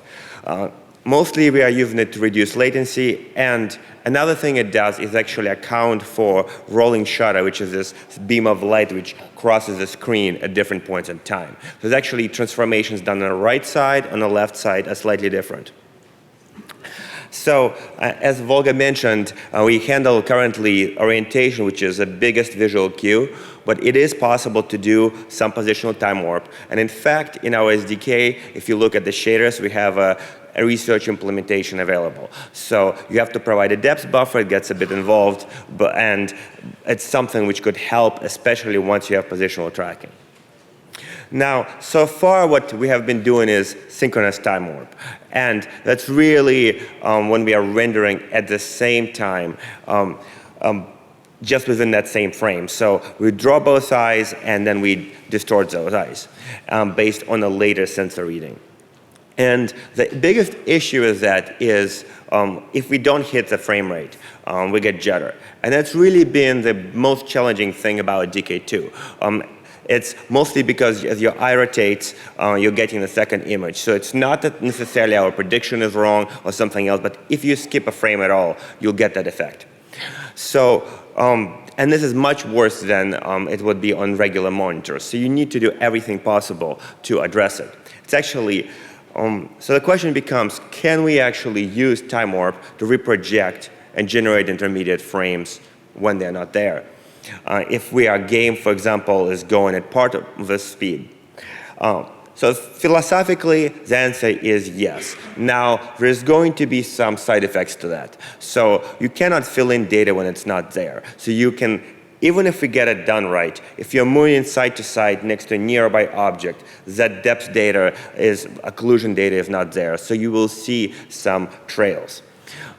Mostly we are using it to reduce latency, and another thing it does is actually account for rolling shutter, which is this beam of light which crosses the screen at different points in time. There's actually transformations done on the right side, on the left side are slightly different. So, as Volga mentioned, we handle currently orientation, which is the biggest visual cue, but it is possible to do some positional time warp. And in fact, in our SDK, if you look at the shaders, we have a research implementation available. So you have to provide a depth buffer, it gets a bit involved, and it's something which could help, especially once you have positional tracking. Now, so far what we have been doing is synchronous time warp. And that's really when we are rendering at the same time, just within that same frame. So we draw both eyes and then we distort those eyes based on a later sensor reading. And the biggest issue is that if we don't hit the frame rate, we get judder. And that's really been the most challenging thing about DK2. It's mostly because as your eye rotates, you're getting the second image. So it's not that necessarily our prediction is wrong or something else, but if you skip a frame at all, you'll get that effect. So, and this is much worse than it would be on regular monitors. So you need to do everything possible to address it. It's actually, so the question becomes, can we actually use time warp to reproject and generate intermediate frames when they're not there? If our game, for example, is going at part of the speed. So philosophically, the answer is yes. Now, there's going to be some side effects to that. So you cannot fill in data when it's not there. So you can, even if we get it done right, if you're moving side to side next to a nearby object, that depth data occlusion data is not there. So you will see some trails.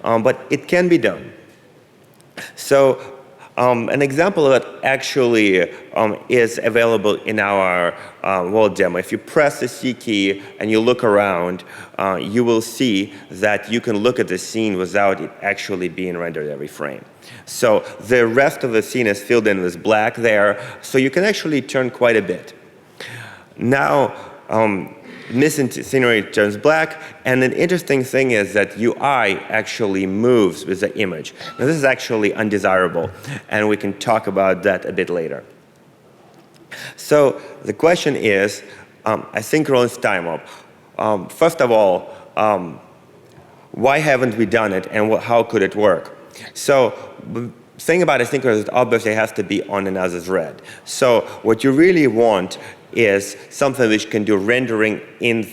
But it can be done. So an example of it actually is available in our world demo. If you press the C key and you look around, you will see that you can look at the scene without it actually being rendered every frame. So the rest of the scene is filled in with black there, so you can actually turn quite a bit. Now, missing scenery turns black, and an interesting thing is that UI actually moves with the image. Now this is actually undesirable, and we can talk about that a bit later. So the question is, asynchronous time warp. First of all, why haven't we done it, and how could it work? So the thing about asynchronous is obviously it has to be on another thread. So what you really want is something which can do rendering in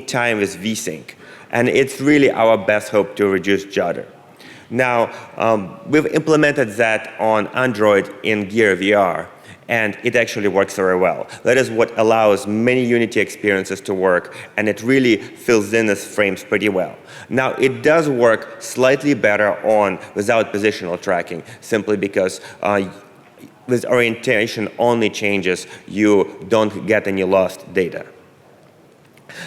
time with VSync. And it's really our best hope to reduce judder. Now, we've implemented that on Android in Gear VR, and it actually works very well. That is what allows many Unity experiences to work, and it really fills in the frames pretty well. Now, it does work slightly better without positional tracking, simply because with orientation only changes, you don't get any lost data.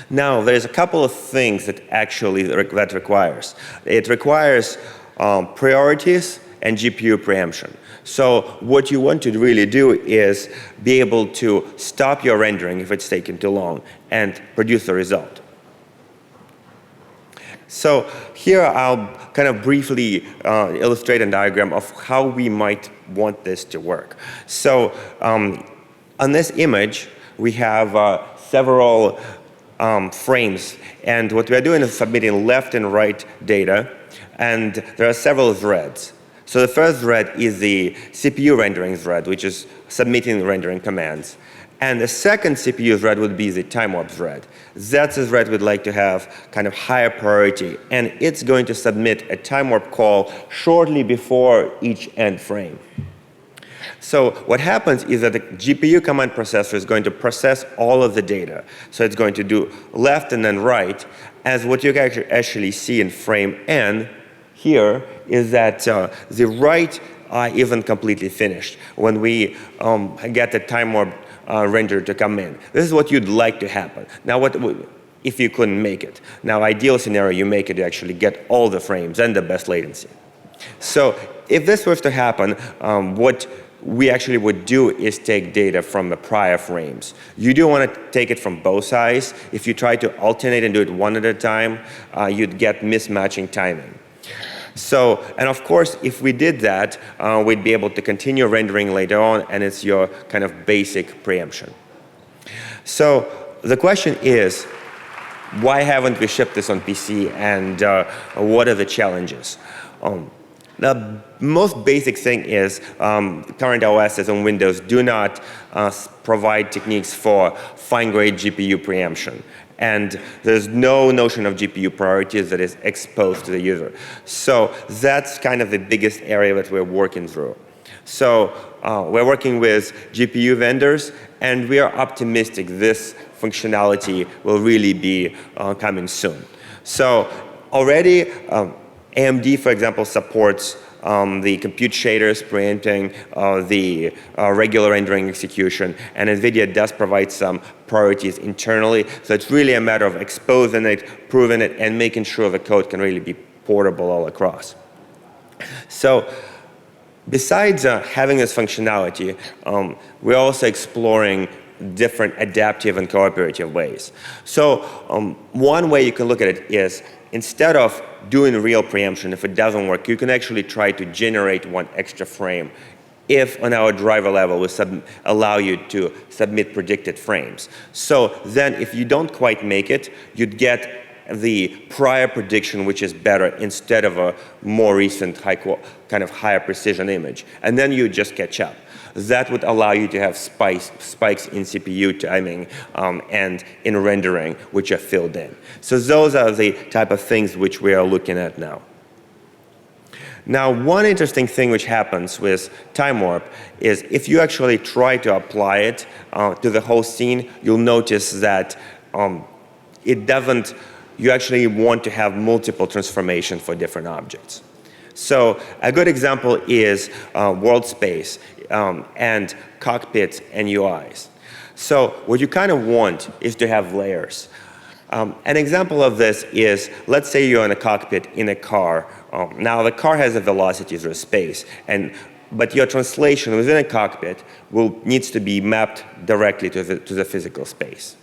Now, there's a couple of things that actually that requires. It requires priorities and GPU preemption. So what you want to really do is be able to stop your rendering if it's taking too long and produce a result. So here I'll kind of briefly illustrate a diagram of how we might want this to work. So on this image, we have several frames. And what we're doing is submitting left and right data. And there are several threads. So the first thread is the CPU rendering thread, which is submitting rendering commands. And the second CPU thread would be the time warp thread. That's the thread we'd like to have kind of higher priority. And it's going to submit a time warp call shortly before each end frame. So what happens is that the GPU command processor is going to process all of the data. So it's going to do left and then right. As what you can actually see in frame N, here is that the right eye isn't completely finished when we get the time warp render to come in. This is what you'd like to happen. Now, if you couldn't make it? Now, ideal scenario, you make it to actually get all the frames and the best latency. So if this was to happen, what we actually would do is take data from the prior frames. You do want to take it from both sides. If you try to alternate and do it one at a time, you'd get mismatching timing. So, and of course, if we did that, we'd be able to continue rendering later on, and it's your kind of basic preemption. So the question is, why haven't we shipped this on PC, and what are the challenges? The most basic thing is current OSs on Windows do not provide techniques for fine-grained GPU preemption. And there's no notion of GPU priorities that is exposed to the user. So that's kind of the biggest area that we're working through. So we're working with GPU vendors, and we are optimistic this functionality will really be coming soon. So already, AMD, for example, supports the compute shaders preempting the regular rendering execution, and NVIDIA does provide some priorities internally. So it's really a matter of exposing it, proving it, and making sure the code can really be portable all across. So besides having this functionality, we're also exploring different adaptive and cooperative ways. So one way you can look at it is, instead of doing real preemption, if it doesn't work, you can actually try to generate one extra frame if on our driver level we allow you to submit predicted frames. So then if you don't quite make it, you'd get the prior prediction, which is better, instead of a more recent kind of higher precision image. And then you just catch up. That would allow you to have spikes in CPU timing and in rendering, which are filled in. So those are the type of things which we are looking at now. Now, one interesting thing which happens with time warp is if you actually try to apply it to the whole scene, you'll notice that it doesn't, you actually want to have multiple transformations for different objects. So a good example is world space and cockpits and UIs. So what you kind of want is to have layers. An example of this is, let's say you're in a cockpit in a car. Now the car has a velocity through space, but your translation within a cockpit needs to be mapped directly to the physical space.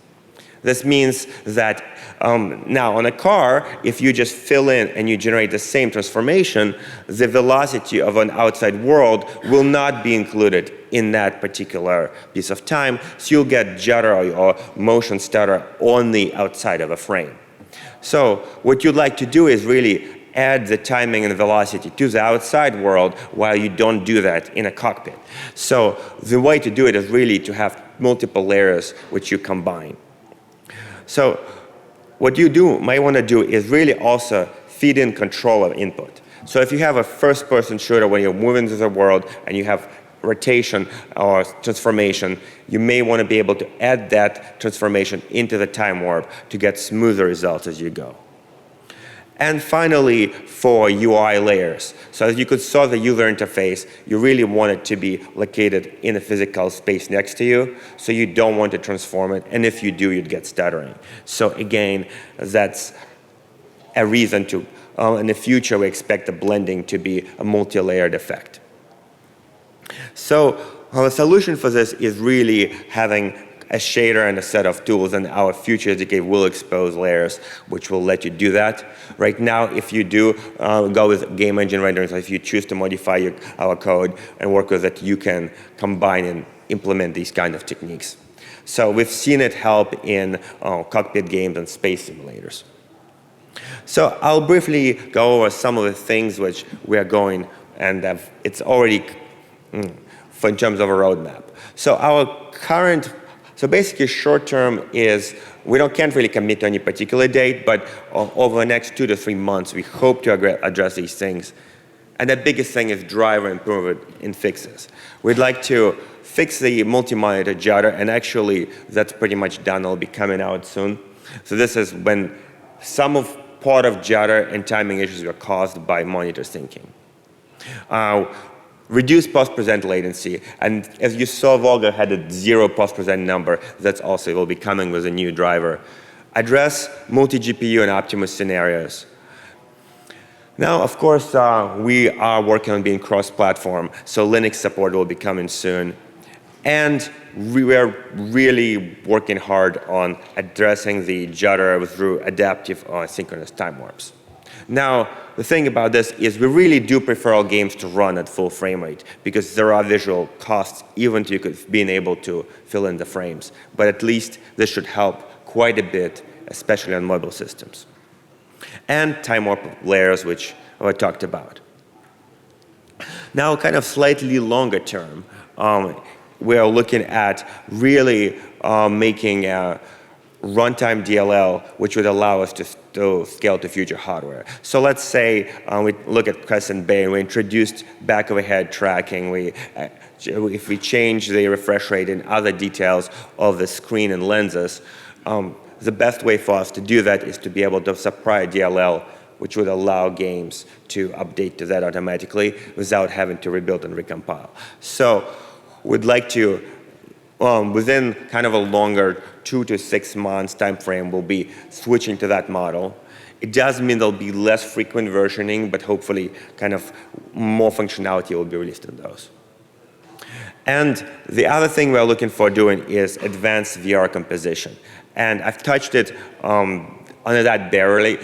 This means that now on a car, if you just fill in and you generate the same transformation, the velocity of an outside world will not be included in that particular piece of time, so you'll get judder or motion stutter on the outside of a frame. So what you'd like to do is really add the timing and velocity to the outside world while you don't do that in a cockpit. So the way to do it is really to have multiple layers which you combine. So what you might want to do is really also feed in control of input. So if you have a first-person shooter when you're moving through the world and you have rotation or transformation, you may want to be able to add that transformation into the time warp to get smoother results as you go. And finally, for UI layers. So as you could saw the user interface, you really want it to be located in a physical space next to you, so you don't want to transform it, and if you do, you'd get stuttering. So again, that's a reason to, in the future, we expect the blending to be a multi-layered effect. So the solution for this is really having a shader and a set of tools, and our future SDK will expose layers which will let you do that. Right now, if you do go with game engine rendering, so if you choose to modify our code and work with it, you can combine and implement these kind of techniques. So we've seen it help in cockpit games and space simulators. So I'll briefly go over some of the things which we are going, and it's already in terms of a roadmap. So our current, so basically short term is we can't really commit to any particular date, but over the next 2 to 3 months, we hope to address these things. And the biggest thing is driver improvement in fixes. We'd like to fix the multi-monitor judder, and actually that's pretty much done. It'll be coming out soon. So this is when some of part of Judder and timing issues were caused by monitor syncing. Reduce post-present latency, and as you saw, Volga had a 0 post-present number. That's also will be coming with a new driver. Address multi-GPU and Optimus scenarios. Now, of course, we are working on being cross-platform, so Linux support will be coming soon. And we are really working hard on addressing the Judder through adaptive or asynchronous time warps. Now, the thing about this is we really do prefer our games to run at full frame rate because there are visual costs even to being able to fill in the frames. But at least this should help quite a bit, especially on mobile systems. And time warp layers, which I talked about. Now, kind of slightly longer term, we are looking at really making a runtime DLL, which would allow us to scale to future hardware. So let's say we look at Crescent Bay and we introduced back-of-the-head tracking. If we change the refresh rate and other details of the screen and lenses, the best way for us to do that is to be able to supply a DLL, which would allow games to update to that automatically without having to rebuild and recompile. So we'd like to, within kind of a longer 2 to 6 months time frame, we'll be switching to that model. It does mean there'll be less frequent versioning, but hopefully kind of more functionality will be released in those. And the other thing we're looking for doing is advanced VR composition. And I've touched it on that barely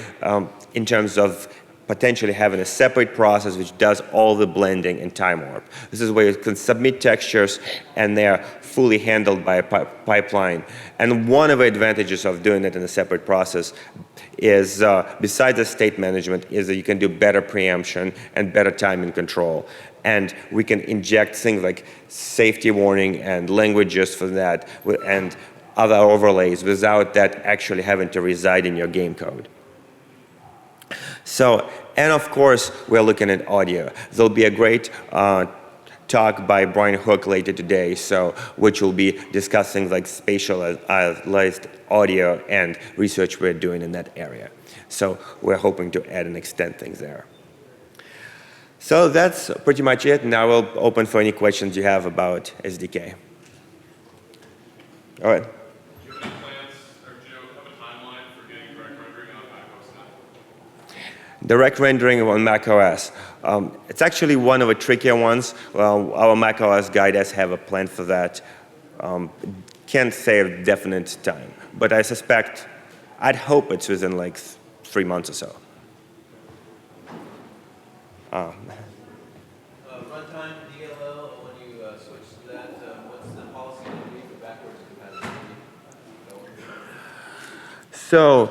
in terms of potentially having a separate process which does all the blending and time warp. This is where you can submit textures and they're fully handled by a pipeline. And one of the advantages of doing it in a separate process is, besides the state management, is that you can do better preemption and better timing control. And we can inject things like safety warning and languages for that and other overlays without that actually having to reside in your game code. So, and of course, we're looking at audio. There'll be a great talk by Brian Hook later today, which will be discussing like spatialized audio and research we're doing in that area. So we're hoping to add and extend things there. So that's pretty much it. Now we'll open for any questions you have about SDK. All right. Direct rendering on macOS. It's actually one of the trickier ones. Well, our macOS guy does have a plan for that. Can't say a definite time, but I suspect, I'd hope it's within like 3 months or so.
Runtime DLL, when you switch to that, what's the policy going to be for backwards compatibility?
So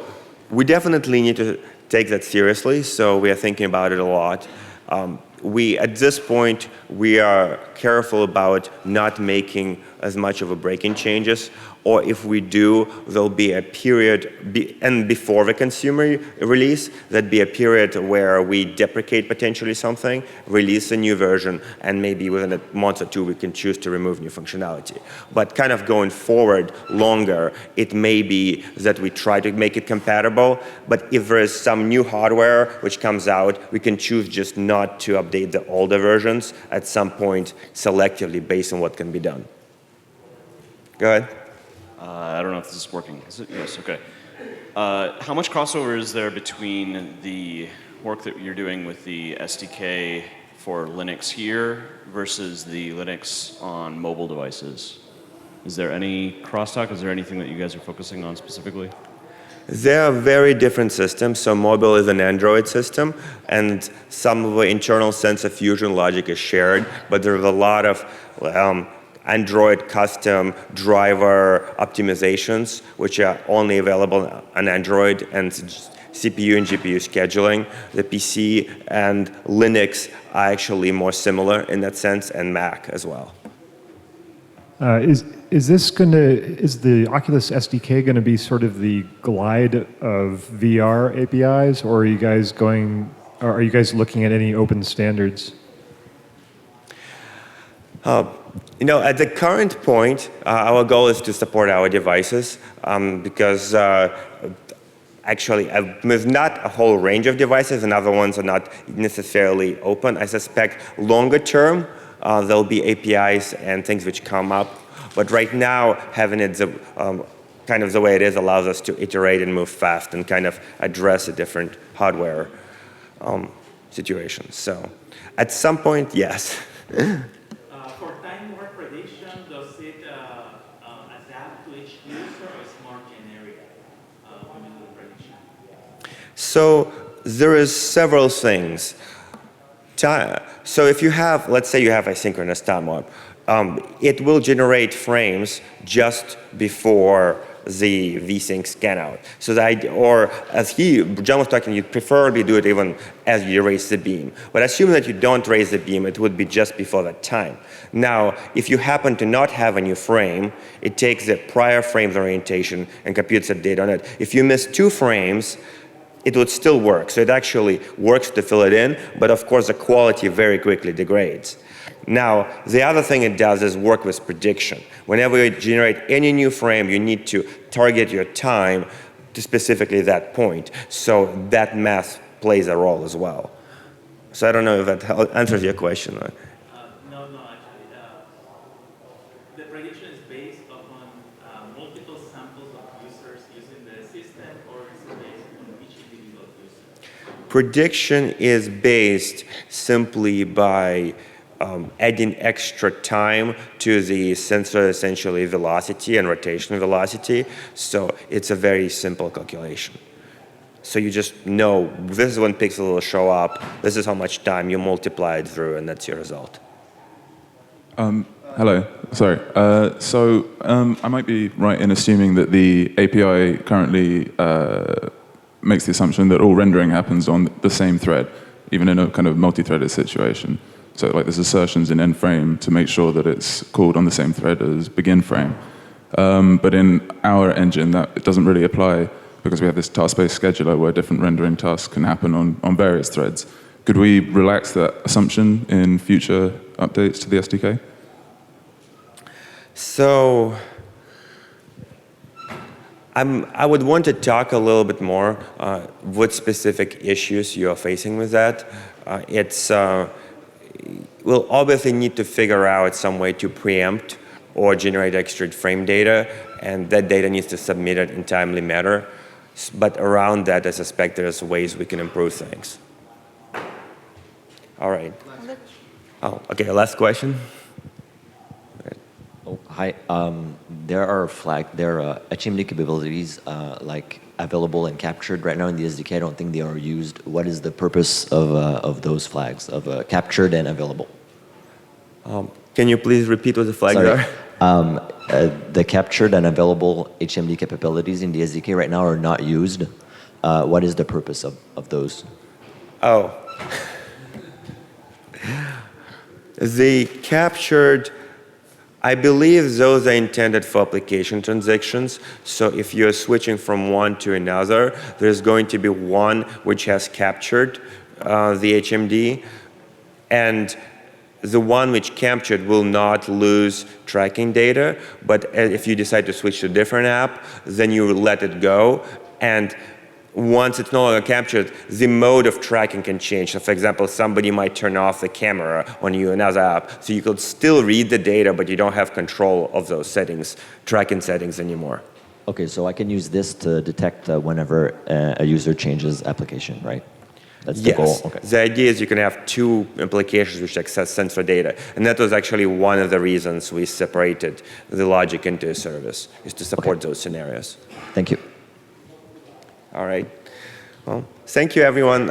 we definitely need to take that seriously, so we are thinking about it a lot. At this point, we are careful about not making as much of a break-in changes, or if we do, there'll be a period, and before the consumer release, there'd be a period where we deprecate potentially something, release a new version, and maybe within a month or 2, we can choose to remove new functionality. But kind of going forward longer, it may be that we try to make it compatible, but if there is some new hardware which comes out, we can choose just not to update the older versions at some point selectively based on what can be done. Go ahead.
I don't know if this is working. Is it? Yes, okay. How much crossover is there between the work that you're doing with the SDK for Linux here versus the Linux on mobile devices? Is there any crosstalk? Is there anything that you guys are focusing on specifically?
They are very different systems. So mobile is an Android system, and some of the internal sensor fusion logic is shared, but there's a lot of Android custom driver optimizations, which are only available on Android, and CPU and GPU scheduling. The PC and Linux are actually more similar in that sense, and Mac as well.
Is the Oculus SDK going to be sort of the glide of VR APIs, or are you guys looking at any open standards?
At the current point, our goal is to support our devices because actually, there's not a whole range of devices, and other ones are not necessarily open. I suspect longer term, there'll be APIs and things which come up. But right now, having it kind of the way it is allows us to iterate and move fast and kind of address the different hardware situations. So at some point, yes.
For time warp prediction, does it adapt to each user or is more generic when you do the prediction?
So there is several things. So if you have, let's say you have asynchronous time warp, it will generate frames just before the VSync scan out. So or as John was talking, you'd preferably do it even as you raise the beam. But assume that you don't raise the beam, it would be just before that time. Now, if you happen to not have a new frame, it takes the prior frame's orientation and computes the data on it. If you miss 2 frames, it would still work. So it actually works to fill it in, but of course the quality very quickly degrades. Now, the other thing it does is work with prediction. Whenever you generate any new frame, you need to target your time to specifically that point. So that math plays a role as well. So I don't know if that answers your question.
No, actually. The prediction is based upon multiple samples of users using the system, or is it based on each individual user?
Prediction is based simply by adding extra time to the sensor, essentially velocity and rotation velocity. So it's a very simple calculation. So you just know this is when pixels will show up, this is how much time you multiply it through, and that's your result.
Hello, sorry. I might be right in assuming that the API currently makes the assumption that all rendering happens on the same thread, even in a kind of multi-threaded situation. So like there's assertions in end frame to make sure that it's called on the same thread as begin frame. But in our engine, it doesn't really apply because we have this task-based scheduler where different rendering tasks can happen on various threads. Could we relax that assumption in future updates to the SDK?
So I would want to talk a little bit more what specific issues you are facing with that. We'll obviously need to figure out some way to preempt or generate extra frame data, and that data needs to submit it in timely manner. But around that, I suspect there's ways we can improve things. All right. Oh, okay, last question.
Oh, hi. There are HMD capabilities like available and captured right now in the SDK. I don't think they are used. What is the purpose of those flags, of captured and available?
Can you please repeat what the flags are?
The captured and available HMD capabilities in the SDK right now are not used. What is the purpose of those?
Oh. The captured, I believe those are intended for application transactions. So if you're switching from one to another, there's going to be one which has captured the HMD, and the one which captured will not lose tracking data. But if you decide to switch to a different app, then you let it go. And once it's no longer captured, the mode of tracking can change. So for example, somebody might turn off the camera on you, another app. So you could still read the data, but you don't have control of those settings, tracking settings anymore.
Okay, so I can use this to detect whenever a user changes application, right? That's the goal? Okay.
The idea is you can have two applications which access sensor data. And that was actually one of the reasons we separated the logic into a service, is to support those scenarios.
Thank you.
All right. Well, thank you, everyone.